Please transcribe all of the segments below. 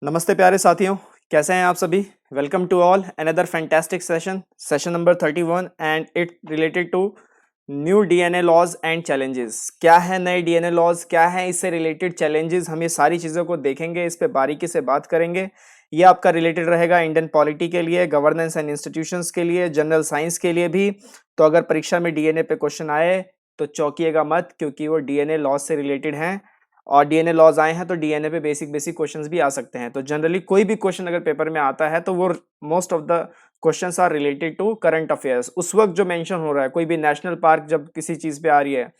नमस्ते प्यारे साथियों, कैसे हैं आप सभी। Welcome to all another fantastic session number 31 and it related to new DNA laws and challenges. क्या है नए डीएनए लॉज, क्या है इससे रिलेटेड चैलेंजेस, हम ये सारी चीज़ों को देखेंगे, इस पे बारीकी से बात करेंगे। ये आपका रिलेटेड रहेगा इंडियन पॉलिटी के लिए, गवर्नेंस एंड इंस्टीट्यूशंस के लिए, जनरल साइंस के लिए भी। तो अगर परीक्षा में डीएनए पे क्वेश्चन आए तो चौंकिएगा मत, क्योंकि वो डीएनए लॉज से रिलेटेड हैं और डीएनए लॉज आए हैं तो डीएनए पे बेसिक बेसिक क्वेश्चंस भी आ सकते हैं। तो जनरली कोई भी क्वेश्चन अगर पेपर में आता है तो वो most of the questions are related to current affairs. उस वक्त जो मेंशन हो रहा है, कोई भी नेशनल पार्क जब किसी चीज पे आ रही है,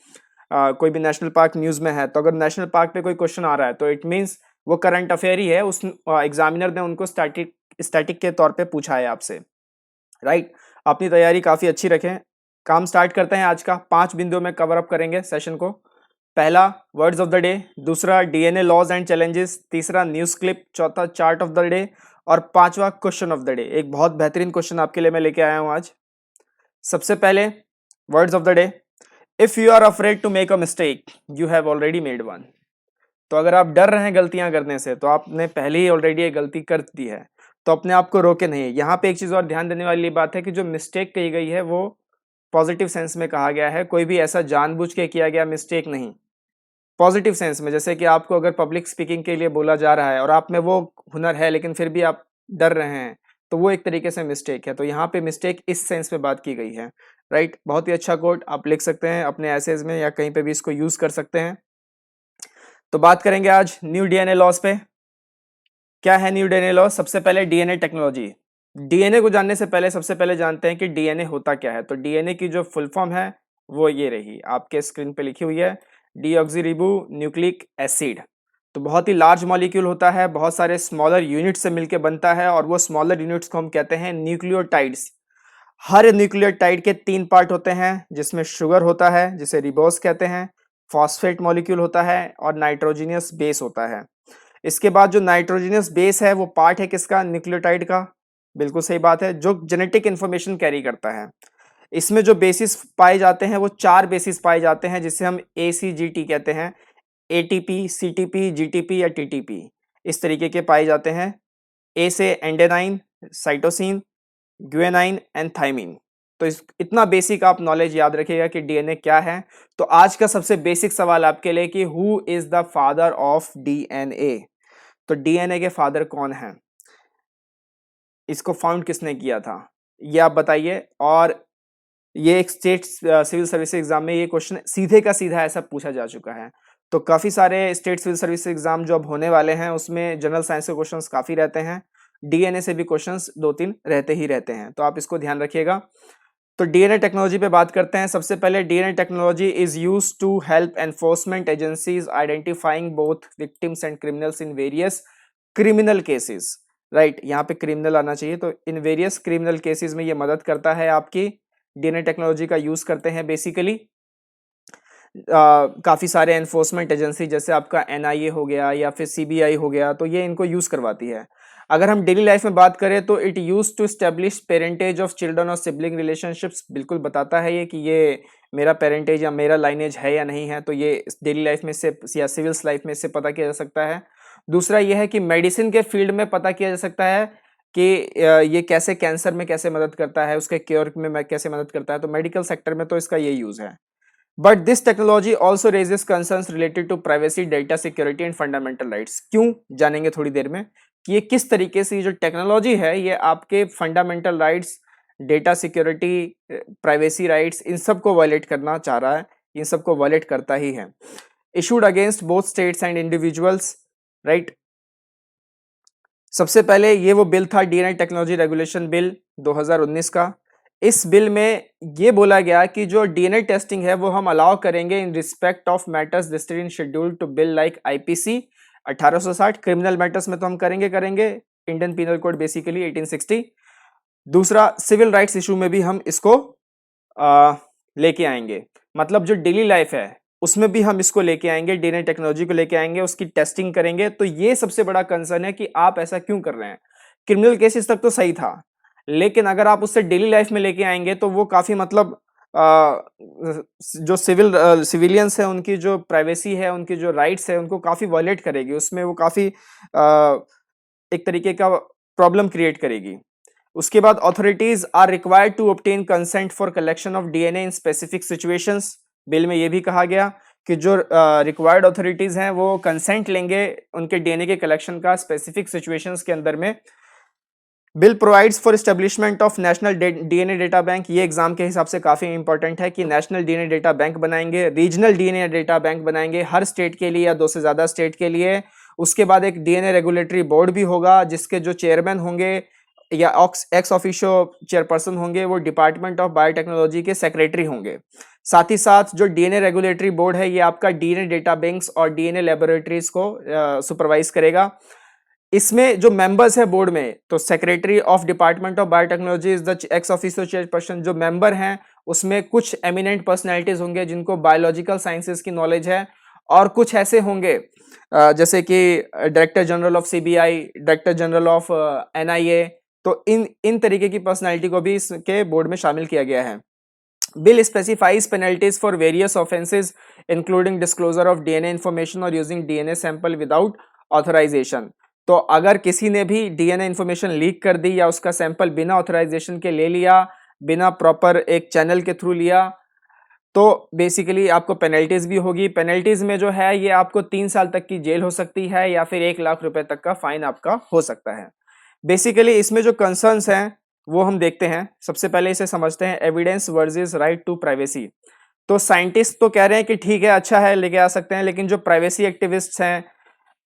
कोई भी नेशनल पार्क न्यूज में है, तो अगर नेशनल पार्क पे कोई क्वेश्चन आ रहा है तो इट मीन्स वो करंट अफेयर ही है। उस एग्जामिनर ने उनको स्टैटिक स्टैटिक के तौर पे पूछा है आपसे, राइट। अपनी तैयारी काफी अच्छी रखें। काम स्टार्ट करते हैं। आज का 5 बिंदुओं में कवर अप करेंगे सेशन को। पहला वर्ड्स ऑफ द डे, दूसरा डीएनए लॉज एंड चैलेंजेस, तीसरा न्यूज क्लिप, चौथा चार्ट ऑफ द डे और पांचवा क्वेश्चन ऑफ द डे। एक बहुत बेहतरीन क्वेश्चन आपके लिए मैं लेके आया हूं आज। सबसे पहले words of the day, if you are afraid to make a mistake you have already made one. तो अगर आप डर रहे हैं गलतियां करने से तो आपने पहले ही ऑलरेडी ये गलती कर दी है, तो अपने आप को रोके नहीं। यहाँ पे एक चीज और ध्यान देने वाली बात है कि जो मिस्टेक कही गई है वो पॉजिटिव सेंस में कहा गया है, कोई भी ऐसा जानबूझ के किया गया मिस्टेक नहीं। पॉजिटिव सेंस में, जैसे कि आपको अगर पब्लिक स्पीकिंग के लिए बोला जा रहा है और आप में वो हुनर है लेकिन फिर भी आप डर रहे हैं, तो वो एक तरीके से मिस्टेक है। तो यहाँ पे मिस्टेक इस सेंस में बात की गई है, राइट। बहुत ही अच्छा कोट आप लिख सकते हैं अपने एसेज में या कहीं पे भी इसको यूज कर सकते हैं। तो बात करेंगे आज न्यू डीएनए लॉस पे। क्या है न्यू डीएनए लॉस? सबसे पहले डीएनए टेक्नोलॉजी। डीएनए को जानने से पहले सबसे पहले जानते हैं कि डीएनए होता क्या है। तो डीएनए की जो फुल फॉर्म है वो ये रही, आपके स्क्रीन पे लिखी हुई है, डीऑक्सीरिबो न्यूक्लिक एसिड। तो बहुत ही लार्ज मॉलिक्यूल होता है, बहुत सारे स्मॉलर यूनिट से मिलकर बनता है और वो स्मॉलर यूनिट्स को हम कहते हैं न्यूक्लियोटाइड्स। हर न्यूक्लियोटाइड के 3 पार्ट होते हैं, जिसमें शुगर होता है जिसे रिबोस कहते हैं, फॉस्फेट मॉलिक्यूल होता है और नाइट्रोजिनियस बेस होता है। इसके बाद जो नाइट्रोजिनियस बेस है वो पार्ट है किसका? न्यूक्लियोटाइड का। बिल्कुल सही बात है, जो जेनेटिक इंफॉर्मेशन कैरी करता है। इसमें जो बेसिस पाए जाते हैं वो 4 बेसिस पाए जाते हैं, जिसे हम ACGT कहते हैं, ATP, CTP, GTP या TTP। इस तरीके के पाए जाते हैं। ए से एंडेनाइन, साइटोसिन, ग्वेनाइन एंड थाइमिन। तो इतना बेसिक आप नॉलेज याद रखिएगा कि डीएनए क्या है। तो आज का सबसे बेसिक सवाल आपके लिए कि who is the father of DNA. तो डीएनए के फादर कौन है, इसको फाउंड किसने किया था, ये आप बताइए। और ये एक स्टेट सिविल सर्विस एग्जाम में ये क्वेश्चन सीधे का सीधा ऐसा पूछा जा चुका है। तो काफी सारे स्टेट सिविल सर्विस एग्जाम जो अब होने वाले हैं उसमें जनरल साइंस के क्वेश्चंस काफी रहते हैं, डीएनए से भी क्वेश्चंस 2-3 रहते ही रहते हैं, तो आप इसको ध्यान रखिएगा। तो डीएनए टेक्नोलॉजी पे बात करते हैं। सबसे पहले DNA technology is used to help enforcement agencies identifying both victims and criminals in various criminal cases, right. यहाँ पे क्रिमिनल आना चाहिए, तो इन वेरियस क्रिमिनल केसेस में ये मदद करता है आपकी। डीएनए टेक्नोलॉजी का यूज करते हैं बेसिकली काफी सारे एनफोर्समेंट एजेंसी, जैसे आपका एनआईए हो गया या फिर सीबीआई हो गया, तो ये इनको यूज करवाती है। अगर हम डेली लाइफ में बात करें तो it use to establish parentage of children और सिबलिंग रिलेशनशिप्स। बिल्कुल बताता है ये कि ये मेरा पेरेंटेज या मेरा लाइनेज है या नहीं है, तो ये डेली लाइफ में से या सिविल्स लाइफ में से पता किया जा सकता है। दूसरा ये है कि मेडिसिन के फील्ड में पता किया जा सकता है कि ये कैसे कैंसर में कैसे मदद करता है, उसके क्योर में कैसे मदद करता है। तो मेडिकल सेक्टर में तो इसका ये यूज है। But this technology also raises concerns related to privacy, data security and fundamental rights. क्यों, जानेंगे थोड़ी देर में कि ये किस तरीके से ये जो टेक्नोलॉजी है ये आपके fundamental rights, data security, privacy rights, इन सब को वायलेट करना चाह रहा है, इन सब को वायलेट करता ही है। Issued against both states and individuals, right. सबसे पहले ये वो बिल था डीएनए टेक्नोलॉजी रेगुलेशन बिल 2019 का। इस बिल में ये बोला गया कि जो डीएनए टेस्टिंग है वो हम अलाउ करेंगे in respect of matters listed in schedule to bill like IPC 1860। Criminal matters में तो हम करेंगे इंडियन पीनल कोड बेसिकली 1860। दूसरा सिविल राइट्स इशू में भी हम इसको लेके आएंगे। मतलब जो डेली लाइफ है उसमें भी हम इसको लेके आएंगे, डीएनए टेक्नोलॉजी को लेके आएंगे, उसकी टेस्टिंग करेंगे। तो ये सबसे बड़ा कंसर्न है कि आप ऐसा क्यों कर रहे हैं। क्रिमिनल केसेस तक तो सही था, लेकिन अगर आप उससे डेली लाइफ में लेके आएंगे तो वो काफी मतलब जो सिविलियंस है उनकी जो प्राइवेसी है, उनकी जो राइट्स है, उनको काफी वायलेट करेगी। उसमें वो काफी एक तरीके का प्रॉब्लम क्रिएट करेगी। उसके बाद authorities are required to obtain consent for collection of DNA in specific situations. Bill में ये भी कहा गया कि जो रिक्वायर्ड ऑथोरिटीज हैं वो कंसेंट लेंगे उनके डीएनए के कलेक्शन का स्पेसिफिक सिचुएशंस के अंदर में। Bill provides for establishment of national DNA data bank. ये एग्जाम के हिसाब से काफी इंपॉर्टेंट है कि नेशनल डीएनए डेटा बैंक बनाएंगे, रीजनल डीएनए डेटा बैंक बनाएंगे हर स्टेट के लिए या दो से ज्यादा स्टेट के लिए। उसके बाद एक डीएनए रेगुलेटरी बोर्ड भी होगा जिसके जो चेयरमैन होंगे या एक्स ऑफिशियो चेयरपर्सन होंगे वो डिपार्टमेंट ऑफ बायोटेक्नोलॉजी के सेक्रेटरी होंगे। साथ ही साथ जो डीएनए रेगुलेटरी बोर्ड है ये आपका डीएनए डेटा बैंक्स और डीएनए लेबोरेटरीज को सुपरवाइज करेगा। इसमें जो मेंबर्स है बोर्ड में, तो secretary of department of biotechnology is the ex officio chairperson. जो मेंबर हैं उसमें कुछ एमिनेंट पर्सनैलिटीज होंगे जिनको बायोलॉजिकल साइंसेज की नॉलेज है, और कुछ ऐसे होंगे जैसे कि director general of CBI, director general of NIA. तो इन तरीके की पर्सनैलिटी को भी इसके बोर्ड में शामिल किया गया है। Bill specifies penalties for various offences including disclosure of DNA information और using DNA sample without authorisation. तो अगर किसी ने भी डीएनए इंफॉर्मेशन लीक कर दी या उसका सैंपल बिना ऑथराइजेशन के ले लिया, बिना प्रॉपर एक चैनल के थ्रू लिया, तो बेसिकली आपको पेनल्टीज भी होगी। पेनल्टीज में जो है ये आपको 3 साल तक की जेल हो सकती है या फिर 1 लाख रुपए तक का फाइन आपका हो सकता है। बेसिकली इसमें जो कंसर्न्स हैं वो हम देखते हैं। सबसे पहले इसे समझते हैं, evidence versus right to privacy. तो साइंटिस्ट तो कह रहे हैं कि ठीक है, अच्छा है, लेके आ सकते हैं, लेकिन जो प्राइवेसी एक्टिविस्ट्स हैं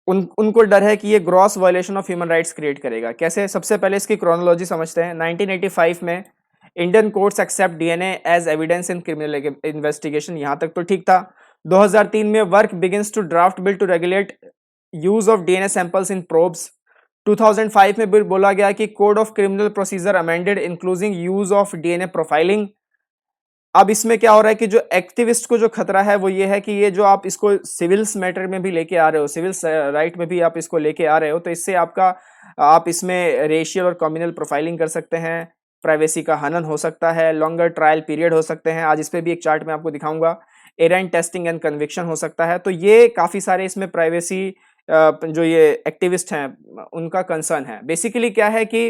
उनको डर है कि ये gross violation of human rights create करेगा। कैसे? सबसे पहले इसकी क्रोनोलॉजी समझते हैं। 1985 में Indian courts accept DNA as evidence in criminal investigation, यहां तक तो ठीक था। 2003 में work begins to draft bill to regulate use of DNA samples in probes. 2005 में बिल बोला गया कि code of criminal procedure amended including use of DNA profiling. अब इसमें क्या हो रहा है कि जो एक्टिविस्ट को जो खतरा है वो ये है कि ये जो आप इसको सिविल्स मैटर में भी लेके आ रहे हो, सिविल्स राइट में भी आप इसको लेके आ रहे हो, तो इससे आप इसमें रेशियल और कम्युनल प्रोफाइलिंग कर सकते हैं, प्राइवेसी का हनन हो सकता है, लॉन्गर ट्रायल पीरियड हो सकते हैं। आज इस पे भी एक चार्ट में आपको दिखाऊंगा। एरेंट टेस्टिंग एंड कन्विक्शन हो सकता है। तो ये काफी सारे इसमें प्राइवेसी जो ये एक्टिविस्ट हैं उनका कंसर्न है। बेसिकली क्या है कि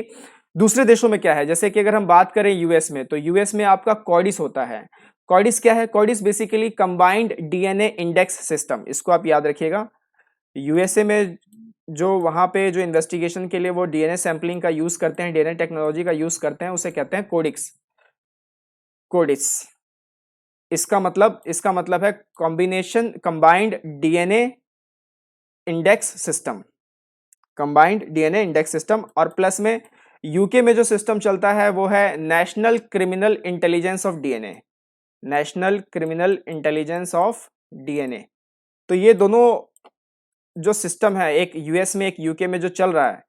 दूसरे देशों में क्या है, जैसे कि अगर हम बात करें यूएस में, तो यूएस में आपका कॉडिस होता है। कॉडिस क्या है? CODIS basically combined DNA index system, इसको आप याद रखिएगा। यूएसए में जो वहां पे जो इन्वेस्टिगेशन के लिए वो डीएनए सैंपलिंग का यूज करते हैं, डीएनए टेक्नोलॉजी का यूज करते हैं, उसे कहते हैं कोडिक्स, कोडिस। इसका मतलब है combination combined DNA index system, combined DNA index system. और प्लस में यूके में जो सिस्टम चलता है वो है national criminal intelligence of DNA, national criminal intelligence of DNA. तो ये दोनों जो सिस्टम है, एक यूएस में एक यूके में जो चल रहा है,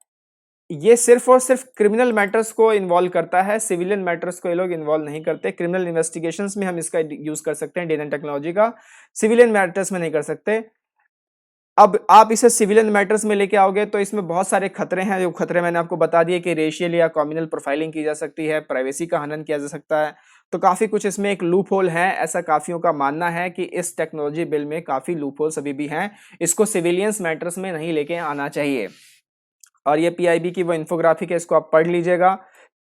ये सिर्फ और सिर्फ क्रिमिनल मैटर्स को इन्वॉल्व करता है, सिविलियन मैटर्स को ये लोग इन्वॉल्व नहीं करते। क्रिमिनल इन्वेस्टिगेशंस में हम इसका यूज कर सकते हैं डीएनए टेक्नोलॉजी का, सिविलियन मैटर्स में नहीं कर सकते। अब आप इसे सिविलियन मैटर्स में लेके आओगे तो इसमें बहुत सारे खतरे हैं। जो खतरे मैंने आपको बता दिए कि रेशियल या कम्युनल प्रोफाइलिंग की जा सकती है, प्राइवेसी का हनन किया जा सकता है। तो काफी कुछ इसमें एक लूप होल है, ऐसा काफियों का मानना है कि इस टेक्नोलॉजी बिल में काफी लूप होल्स अभी भी हैं, इसको सिविलियंस मैटर्स में नहीं लेके आना चाहिए। और ये पीआईबी की वो इन्फोग्राफिक है, इसको आप पढ़ लीजिएगा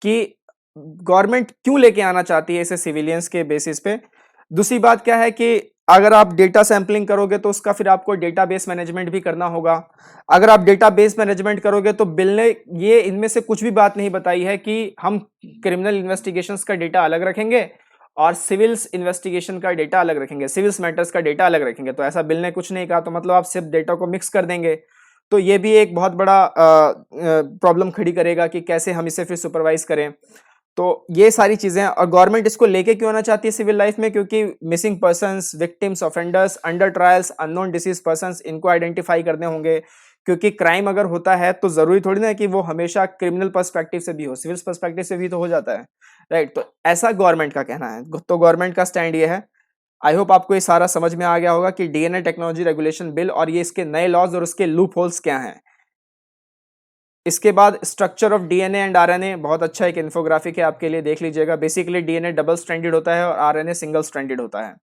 कि गवर्नमेंट क्यों लेके आना चाहती है इसे सिविलियंस के बेसिस पे। दूसरी बात क्या है कि अगर आप डेटा सैंपलिंग करोगे तो उसका फिर आपको डेटाबेस मैनेजमेंट भी करना होगा। अगर आप डेटाबेस मैनेजमेंट करोगे तो बिल ने ये इनमें से कुछ भी बात नहीं बताई है कि हम क्रिमिनल इन्वेस्टिगेशंस का डेटा अलग रखेंगे और सिविल्स इन्वेस्टिगेशन का डेटा अलग रखेंगे, सिविल्स मैटर्स का डेटा अलग रखेंगे। तो ऐसा बिल ने कुछ नहीं कहा, तो मतलब आप सिर्फ डेटा को मिक्स कर देंगे, तो ये भी एक बहुत बड़ा प्रॉब्लम खड़ी करेगा कि कैसे हम इसे फिर सुपरवाइज करें। तो ये सारी चीजें, और गवर्नमेंट इसको लेके क्यों आना चाहती है सिविल लाइफ में, क्योंकि missing persons, victims, offenders, under trials, unknown disease persons, इनको आइडेंटिफाई करने होंगे। क्योंकि क्राइम अगर होता है तो जरूरी थोड़ी ना कि वो हमेशा क्रिमिनल पर्सपेक्टिव से भी हो, सिविल पर्सपेक्टिव से भी तो हो जाता है, राइट। तो ऐसा गवर्नमेंट का कहना है, तो गवर्नमेंट का स्टैंड ये है। आई होप आपको ये सारा समझ में आ गया होगा कि डीएनए टेक्नोलॉजी रेगुलेशन बिल और ये इसके नए लॉज और उसके लूप होल्स क्या हैं। इसके बाद structure of DNA and RNA, बहुत अच्छा एक इन्फोग्राफिक है, आपके लिए देख लीजिएगा। बेसिकली डीएनए डबल स्ट्रैंडेड होता है और आरएनए सिंगल स्ट्रैंडेड होता है।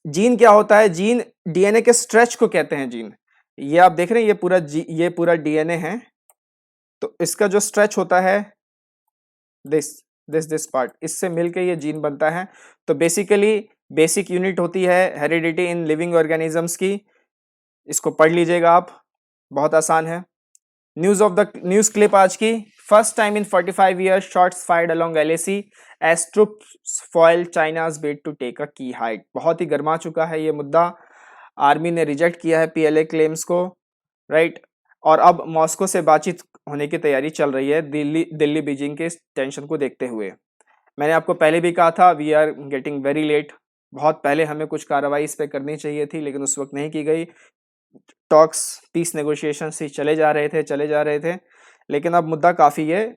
जीन क्या होता है? जीन डीएनए के स्ट्रेच को कहते हैं जीन। ये आप देख रहे हैं, ये पूरा डीएनए है। तो इसका जो स्ट्रेच होता है, दिस दिस पार्ट, इससे मिलके ये जीन बनता है। तो बेसिकली बेसिक यूनिट होती है हेरिडिटी इन लिविंग ऑर्गेनिजम्स की। इसको पढ़ लीजिएगा आप, बहुत आसान है। न्यूज क्लिप आज की, first time in 45 years shots fired along LAC as troops foil China's bid to take a key height. बहुत ही गर्मा चुका है ये मुद्दा, आर्मी ने रिजेक्ट किया है पीएलए क्लेम्स को, राइट। और अब मॉस्को से बातचीत होने की तैयारी चल रही है दिल्ली बीजिंग के टेंशन को देखते हुए। मैंने आपको पहले भी कहा था, we are getting very late. बहुत पहले हमें कुछ कार्रवाई इस पे करनी चाहिए थी, लेकिन उस वक्त नहीं की गई। टॉक्स, पीस नेगोशिएशन से चले जा रहे थे, लेकिन अब मुद्दा काफी ये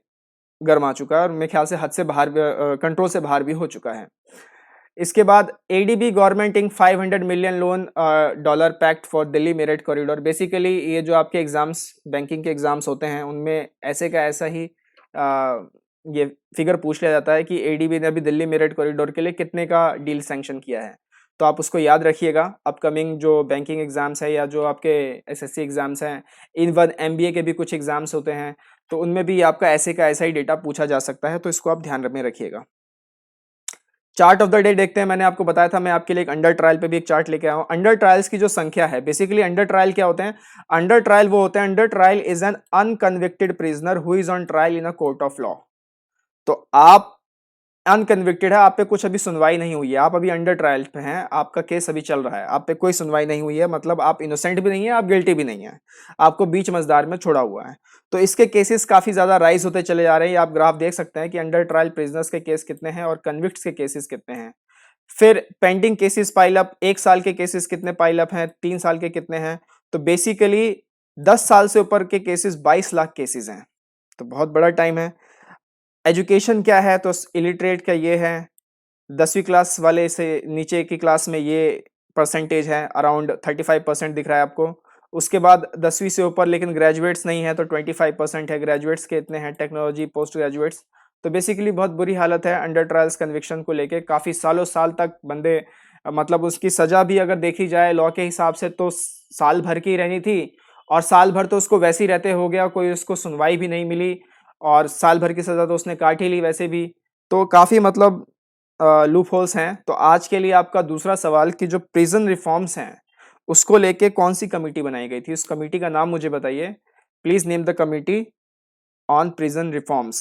गर्मा चुका है और मेरे ख्याल से हद से बाहर, कंट्रोल से बाहर भी हो चुका है। इसके बाद ADB government in 500 million loan dollar pact for Delhi Meerut corridor. Basically ये जो आपके एग्जाम्स, बैंकिंग के एग्जाम्स होते हैं, उनमें ऐसे का ऐसा ही ये फिगर पूछ लिया जाता है कि एडीबी ने अभी दिल्ली मेरठ कॉरिडोर के लिए कितने का डील सैंक्शन किया है। तो आप उसको याद रखिएगा, अपकमिंग जो बैंकिंग एग्जाम्स है या जो आपके एसएससी एग्जाम्स हैं, इवन एमबीए के भी कुछ एग्जाम्स होते हैं, तो उनमें भी आपका ऐसे का ऐसा ही डेटा पूछा जा सकता है। तो इसको आप ध्यान में रखिएगा। चार्ट ऑफ द डे देखते हैं। मैंने आपको बताया था मैं आपके लिए एक अंडर ट्रायल पे भी एक चार्ट लेके आया हूं। अंडर ट्रायल्स की जो संख्या है, बेसिकली अंडर ट्रायल क्या होते हैं? अंडर ट्रायल वो होते हैं, under trial is an unconvicted prisoner who is on trial in a court of law. तो आप अनकन्विक्टेड है, आप पे कुछ अभी सुनवाई नहीं हुई है, आप अभी अंडर ट्रायल पे हैं, आपका केस अभी चल रहा है, आप पे कोई सुनवाई नहीं हुई है, मतलब आप इनोसेंट भी नहीं है, आप गिल्टी भी नहीं है, आपको बीच मझधार में छोड़ा हुआ है। तो इसके केसेस काफी ज्यादा राइज होते चले जा रहे हैं। आप ग्राफ देख सकते हैं कि अंडर ट्रायल प्रिजनर्स के केस कितने हैं और कन्विक्ट्स के केसेस कितने हैं। फिर पेंडिंग केसेस पाइल अप, 1 साल के केसेस कितने पाइल अप हैं, 3 साल के कितने हैं। तो बेसिकली 10 साल से ऊपर के केसेस 22 लाख केसेस हैं, तो बहुत बड़ा टाइम है। एजुकेशन क्या है? तो इलिटरेट का ये है, 10वीं क्लास वाले से नीचे की क्लास में ये परसेंटेज है, अराउंड 35% दिख रहा है आपको। उसके बाद 10वीं से ऊपर लेकिन ग्रेजुएट्स नहीं है तो 25% है। ग्रेजुएट्स के इतने हैं, टेक्नोलॉजी पोस्ट ग्रेजुएट्स। तो बेसिकली बहुत बुरी हालत है अंडर ट्रायल्स कन्विक्शन को लेके। काफी सालों साल तक बंदे, मतलब उसकी सजा भी अगर देखी जाए लॉ के हिसाब से तो साल भर की रहनी थी, और साल भर तो उसको वैसे ही रहते हो गया, कोई उसको सुनवाई भी नहीं मिली, और साल भर की सजा तो उसने काट ही ली वैसे भी। तो काफी मतलब लूप होल्स हैं। तो आज के लिए आपका दूसरा सवाल कि जो प्रिजन रिफॉर्म्स हैं उसको लेके कौन सी कमेटी बनाई गई थी, उस कमेटी का नाम मुझे बताइए। Please name the committee on prison reforms,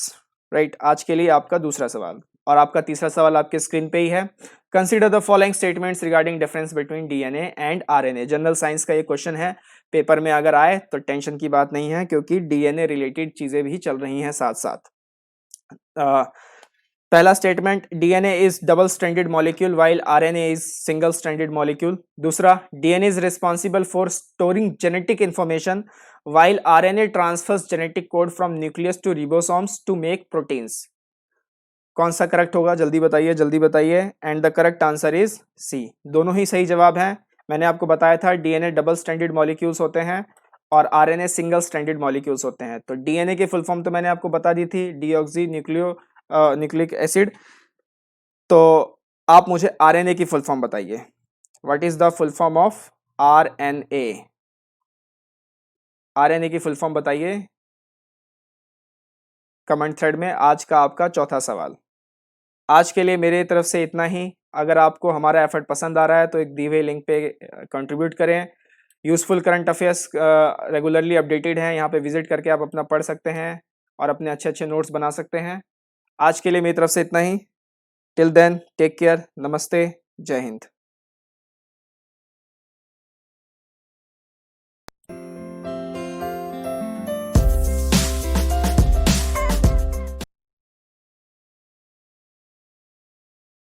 right. आज के लिए आपका दूसरा सवाल। और आपका तीसरा सवाल आपके स्क्रीन पे ही है। Consider the following statements regarding difference between DNA and RNA. General science का ये क्वेश्चन है, पेपर में अगर आए तो टेंशन की बात नहीं है, क्योंकि डीएनए रिलेटेड चीजें भी चल रही हैं साथ साथ। पहला statement, DNA is double stranded molecule while RNA is single stranded molecule. दूसरा, DNA is responsible for storing genetic information while RNA transfers genetic code from nucleus to ribosomes to make proteins. कौन सा correct होगा? जल्दी बताइए, जल्दी बताइए। And the correct answer is C. दोनों ही सही जवाब हैं। मैंने आपको बताया था डीएनए डबल स्ट्रैंडेड मॉलिक्यूल्स होते हैं और आरएनए सिंगल स्ट्रैंडेड मॉलिक्यूल्स होते हैं। तो डीएनए की फुल फॉर्म तो मैंने आपको बता दी थी, डीऑक्सी न्यूक्लिक एसिड। तो आप मुझे आरएनए की फुल फॉर्म बताइए। What is the full form of RNA? RNA की फुल फॉर्म बताइए कमेंट थ्रेड में। आज का आपका चौथा सवाल। आज के लिए मेरे तरफ से इतना ही। अगर आपको हमारा एफर्ट पसंद आ रहा है तो एक दी हुए लिंक पे कंट्रीब्यूट करें। Useful current affairs regularly updated हैं, यहाँ पे विजिट करके आप अपना पढ़ सकते हैं और अपने अच्छे अच्छे नोट्स बना सकते हैं। आज के लिए मेरी तरफ से इतना ही। टिल देन टेक केयर, नमस्ते, जय हिंद।